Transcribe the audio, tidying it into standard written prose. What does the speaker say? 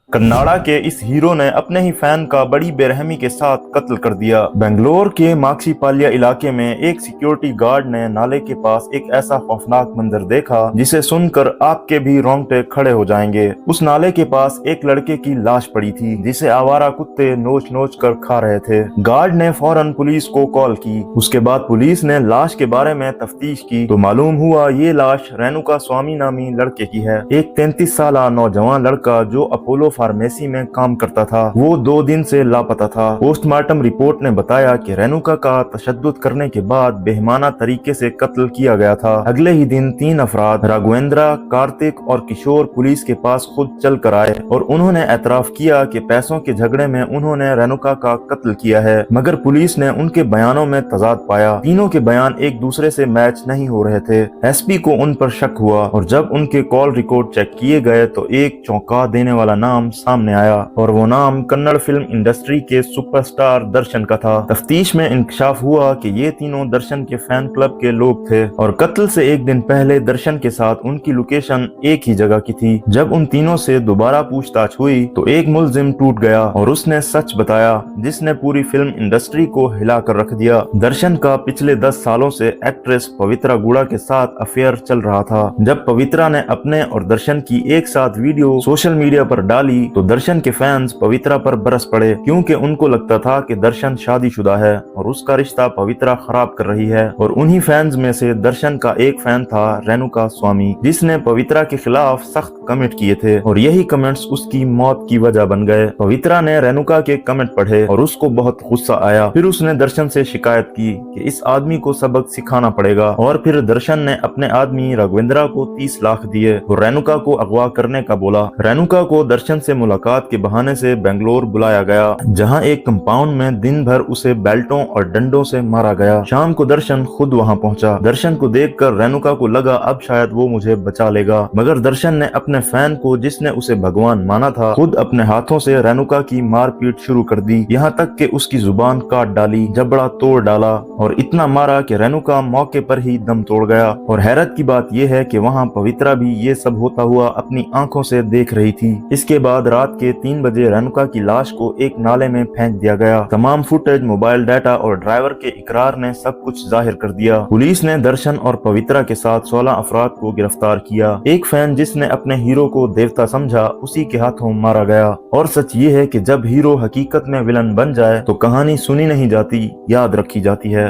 कन्नाडा के इस हीरो ने अपने ही फैन का बड़ी बेरहमी के साथ कत्ल कर दिया। बेंगलोर के माक्सीपाल्या इलाके में एक सिक्योरिटी गार्ड ने नाले के पास एक ऐसा खौफनाक मंजर देखा जिसे सुनकर आपके भी रोंगटे खड़े हो जाएंगे। उस नाले के पास एक लड़के की लाश पड़ी थी जिसे आवारा कुत्ते नोच नोच कर खा रहे थे। गार्ड ने फौरन पुलिस को कॉल की। उसके बाद पुलिस ने लाश के बारे में तफ्तीश की तो मालूम हुआ ये लाश रेणुका स्वामी नामी लड़के की है। एक 33 साल नौजवान लड़का जो अपोलो फार्मेसी में काम करता था, वो 2 दिन से लापता था। पोस्टमार्टम रिपोर्ट ने बताया कि रेणुका का तशद्दुद करने के बाद बेहमाना तरीके से कत्ल किया गया था। अगले ही दिन 3 अफराद राघवेंद्रा, कार्तिक और किशोर पुलिस के पास खुद चल कर आए और उन्होंने एतराफ किया कि पैसों के झगड़े में उन्होंने रेणुका का कत्ल किया है, मगर पुलिस ने उनके बयानों में तजाद पाया। तीनों के बयान एक दूसरे से मैच नहीं हो रहे थे। एसपी को उन पर शक हुआ और जब उनके कॉल रिकॉर्ड चेक किए गए तो एक चौंका देने वाला नाम सामने आया और वो नाम कन्नड़ फिल्म इंडस्ट्री के सुपरस्टार दर्शन का था। तफ्तीश में इंकशाफ हुआ कि ये तीनों दर्शन के फैन क्लब के लोग थे और कत्ल से एक दिन पहले दर्शन के साथ उनकी लोकेशन एक ही जगह की थी। जब उन तीनों से दोबारा पूछताछ हुई तो एक मुलजिम टूट गया और उसने सच बताया जिसने पूरी फिल्म इंडस्ट्री को हिला कर रख दिया। दर्शन का पिछले 10 सालों से एक्ट्रेस पवित्रा गुड़ा के साथ अफेयर चल रहा था। जब पवित्रा ने अपने और दर्शन की एक साथ वीडियो सोशल मीडिया पर डाली तो दर्शन के फैंस पवित्रा पर बरस पड़े क्योंकि उनको लगता था कि दर्शन शादीशुदा है और उसका रिश्ता पवित्रा खराब कर रही है। और उन्हीं फैंस में से दर्शन का एक फैन था रेणुका स्वामी जिसने पवित्रा के खिलाफ सख्त कमेंट किए थे और यही कमेंट्स उसकी मौत की वजह बन गए। पवित्रा ने रेणुका के कमेंट पढ़े और उसको बहुत गुस्सा आया। फिर उसने दर्शन से शिकायत की कि इस आदमी को सबक सिखाना पड़ेगा और फिर दर्शन ने अपने आदमी राघवेंद्रा को 30 लाख दिए और रेणुका को अगवा करने का बोला। रेणुका को दर्शन से मुलाकात के बहाने से बेंगलोर बुलाया गया जहां एक कंपाउंड में दिन भर उसे बेल्टों और डंडों से मारा गया। शाम को दर्शन खुद वहां पहुंचा। दर्शन को देखकर रेणुका को लगा अब शायद वो मुझे बचा लेगा, मगर दर्शन ने अपने फैन को जिसने उसे भगवान माना था खुद अपने हाथों से रेणुका की मारपीट शुरू कर दी, यहाँ तक कि उसकी जुबान काट डाली, जबड़ा तोड़ डाला और इतना मारा कि रेणुका मौके पर ही दम तोड़ गया। और हैरत की बात यह है कि वहाँ पवित्रा भी ये सब होता हुआ अपनी आंखों से देख रही थी। इसके बाद रात के 3 बजे रेणुका की लाश को एक नाले में फेंक दिया गया। तमाम फुटेज, मोबाइल डाटा और ड्राइवर के इकरार ने सब कुछ जाहिर कर दिया। पुलिस ने दर्शन और पवित्रा के साथ 16 अफराद को गिरफ्तार किया। एक फैन जिसने अपने हीरो को देवता समझा उसी के हाथों मारा गया। और सच ये है कि जब हीरो हकीकत में विलन बन जाए तो कहानी सुनी नहीं जाती, याद रखी जाती है।